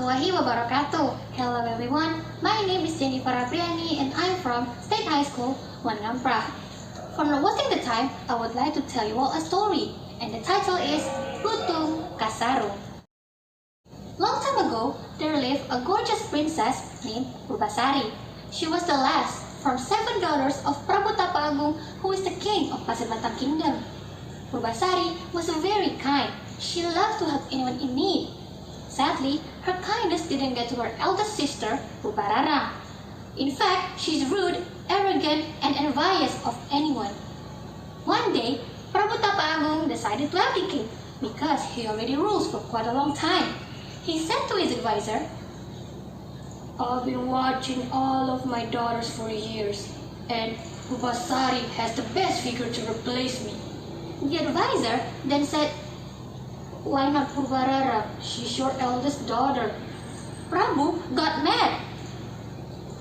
warahmatullahi wabarakatuh. Hello everyone, my name is Jennifer Apriani and I'm from State High School, Wangampra. For not wasting the time, I would like to tell you all a story, and the title is Lutung Kasarung. Long time ago, there lived a gorgeous princess named Purbasari. She was the last from 7 daughters of Prabu Tapaagung, who is the king of Pasir Batang Kingdom. Purbasari was very kind. She loved to help anyone in need. Sadly, her kindness didn't get to her eldest sister, Purbararang. In fact, she's rude, arrogant, and envious of anyone. One day, Prabu Tapaagung decided to abdicate because he already rules for quite a long time. He said to his advisor, "I've been watching all of my daughters for years, and Purbasari has the best figure to replace me." The advisor then said, "Why not Purbararang? She's your eldest daughter." Prabu got mad.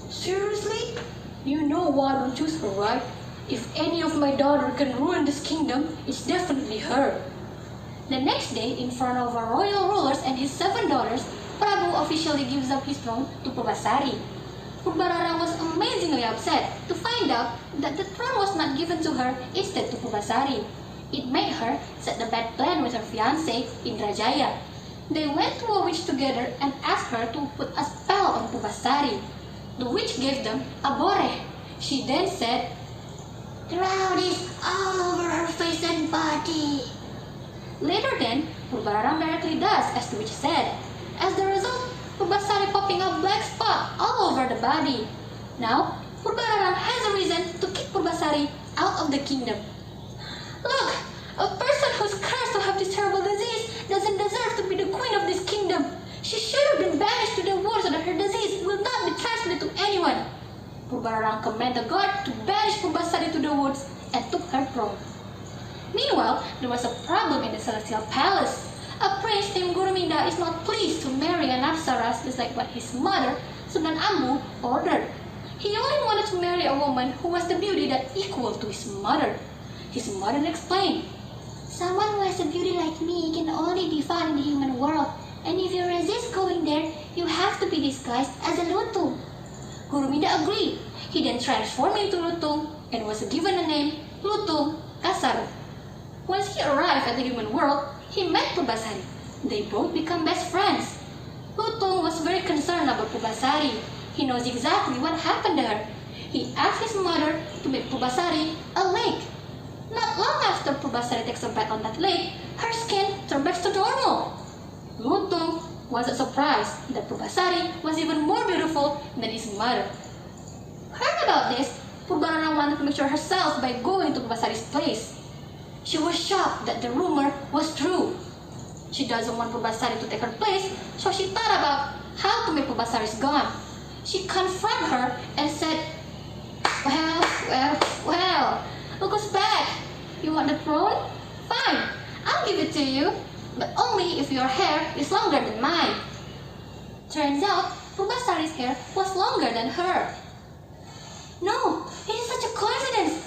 "Seriously? You know why I don't choose her, right? If any of my daughter can ruin this kingdom, it's definitely her." The next day, in front of our royal rulers and his 7 daughters, Prabu officially gives up his throne to Purbasari. Purbararang was amazingly upset to find out that the throne was not given to her, instead to Purbasari. It made her set the bad plan with her fiancé, Indrajaya. They went to a witch together and asked her to put a spell on Purbasari. The witch gave them a bore. She then said, "Drown this all over her face and body." Later then, Purbararang directly does as the witch said. As the result, Purbasari popping a black spot all over the body. Now, Purbararang has a reason to kick Purbasari out of the kingdom. "Look, a person who's cursed to have this terrible disease doesn't deserve to be the queen of this kingdom. She should have been banished to the woods so that her disease will not be transmitted to anyone." Purbararang commanded the guard to banish Purbasari to the woods and took her throne. Meanwhile, there was a problem in the celestial palace. A prince named Guruminda is not pleased to marry an Apsaras just like what his mother, Sunan Ambu, ordered. He only wanted to marry a woman who was the beauty that equal to his mother. His mother explained, "Someone who has a beauty like me can only be found in the human world, and if you resist going there, you have to be disguised as a Lutung." Guruminda agreed. He then transformed into Lutung and was given the name Lutung Kasarung. Once he arrived at the human world, he met Purbasari. They both become best friends. Lutung was very concerned about Purbasari. He knows exactly what happened to her. He asked his mother to make Purbasari a lake. Not long after Purbasari takes a bath on that lake, her skin turned back to normal. Lutung wasn't surprised that Purbasari was even more beautiful than his mother. Heard about this, Purbararang wanted to make sure herself by going to Purbasari's place. She was shocked that the rumor was true. She doesn't want Purbasari to take her place, so she thought about how to make Purbasari's gone. She confronted her and said, Well, look who's back. You want the throne? Fine, I'll give it to you, but only if your hair is longer than mine." Turns out, Purbasari's hair was longer than her. "No, it is such a coincidence.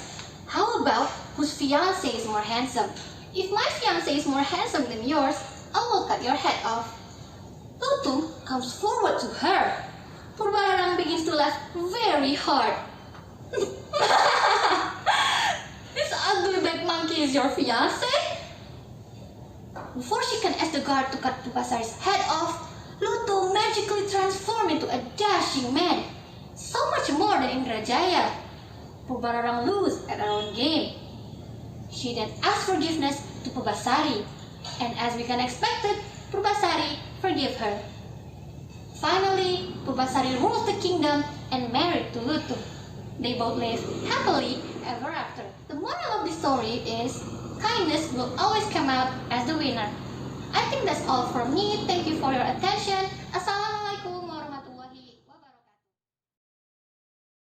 How about whose fiancé is more handsome? If my fiancé is more handsome than yours, I will cut your head off." Lutung comes forward to her. Purbararang begins to laugh very hard. "This ugly black monkey is your fiancé?" Before she can ask the guard to cut Purbasari's head off, Lutung magically transformed into a dashing man. So much more than Indrajaya. Purbararang lose at her own game. She then asked forgiveness to Purbasari, and as we can expect it, Purbasari forgave her. Finally, Purbasari rules the kingdom and married to Lutung. They both live happily ever after. The moral of the story is, kindness will always come out as the winner. I think that's all from me. Thank you for your attention.